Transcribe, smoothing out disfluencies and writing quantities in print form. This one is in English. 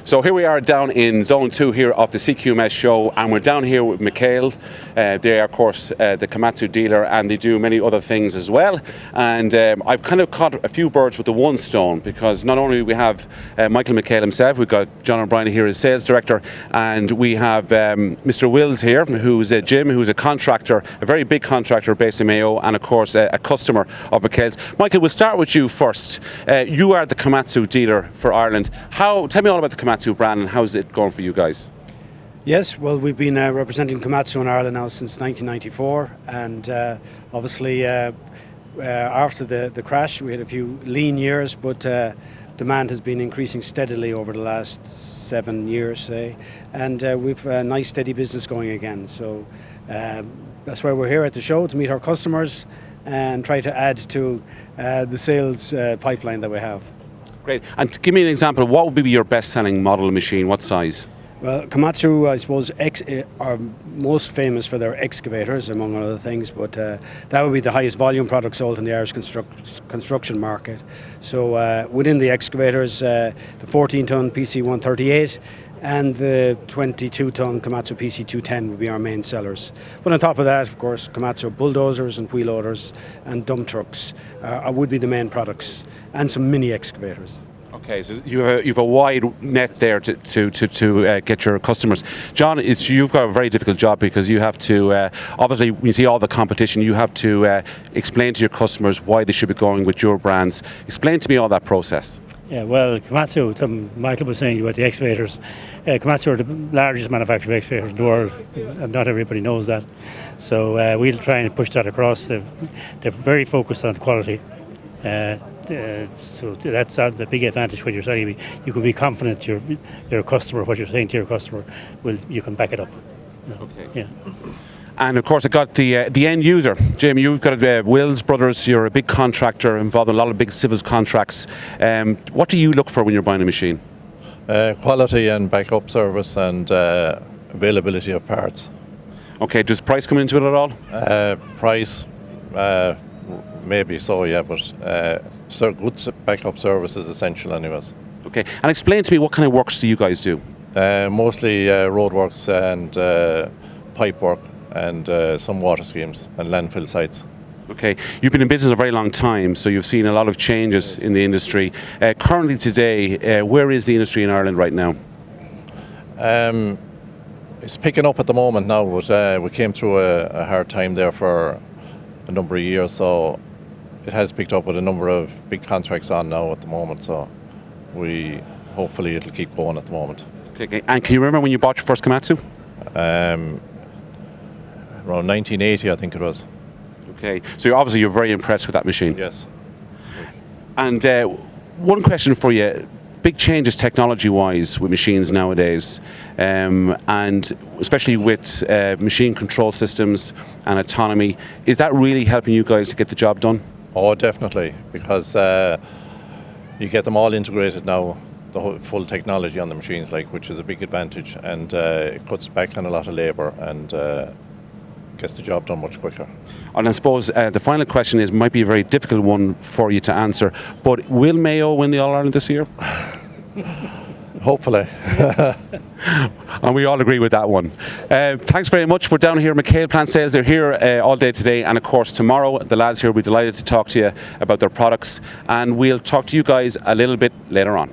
So here we are down in Zone 2 here of the CQMS show, and we're down here with Mikhail. They are, of course, the Komatsu dealer, and they do many other things as well. And I've kind of caught a few birds with the one stone, because not only do we have Michael Mikhail himself, we've got John O'Brien here as sales director, and we have Mr. Wills here, who's Jim, who's a contractor, a very big contractor based in Mayo, and of course a customer of Mikhail's. Michael, we'll start with you first. You are the Komatsu dealer for Ireland. Tell me all about the Komatsu brand and how's it going for you guys? Yes, well, we've been representing Komatsu in Ireland now since 1994, and obviously after the crash we had a few lean years, but demand has been increasing steadily over the last 7 years, say, and we've a nice steady business going again. So that's why we're here at the show, to meet our customers and try to add to the sales pipeline that we have. Great. And give me an example. What would be your best-selling model of machine? What size? Well, Komatsu, I suppose, are most famous for their excavators, among other things, but that would be the highest volume product sold in the Irish construction market. So within the excavators, the 14-ton PC138 and the 22-ton Komatsu PC210 would be our main sellers. But on top of that, of course, Komatsu bulldozers and wheel loaders and dump trucks would be the main products, and some mini excavators. Okay, so you have a wide net there to get your customers. John, you've got a very difficult job, because you have to, obviously, when you see all the competition, you have to explain to your customers why they should be going with your brands. Explain to me all that process. Yeah, well, Komatsu, Michael was saying about the excavators. Komatsu are the largest manufacturer of excavators in the world, and not everybody knows that. So we'll try and push that across. They're very focused on quality. So that's the big advantage when you're selling. You can be confident your customer, what you're saying to your customer, you can back it up. Okay. Yeah. And of course, I got the end user. Jim, you've got Wills Brothers. You're a big contractor involved in a lot of big civil contracts. What do you look for when you're buying a machine? Quality and backup service and availability of parts. Okay, does price come into it at all? Price, maybe so, yeah, but so good backup service is essential anyways. Okay, and explain to me, what kind of works do you guys do? Mostly roadworks and pipe work, and some water schemes and landfill sites. Okay, you've been in business a very long time, so you've seen a lot of changes in the industry. Currently today, where is the industry in Ireland right now? It's picking up at the moment now, but we came through a hard time there for a number of years, so it has picked up with a number of big contracts on now at the moment, so hopefully it'll keep going at the moment. Okay. And can you remember when you bought your first Komatsu? Around 1980, I think it was. Okay, so you're very impressed with that machine. Yes. And one question for you: big changes technology-wise with machines nowadays, and especially with machine control systems and autonomy. Is that really helping you guys to get the job done? Oh, definitely, because you get them all integrated now, the whole full technology on the machines, which is a big advantage, and it cuts back on a lot of labour and gets the job done much quicker. And I suppose the final question might be a very difficult one for you to answer, but will Mayo win the All-Ireland this year? Hopefully. And we all agree with that one. Thanks very much. We're down here at Mikhail Plant Sales. They're here all day today, and of course tomorrow the lads here will be delighted to talk to you about their products, and we'll talk to you guys a little bit later on.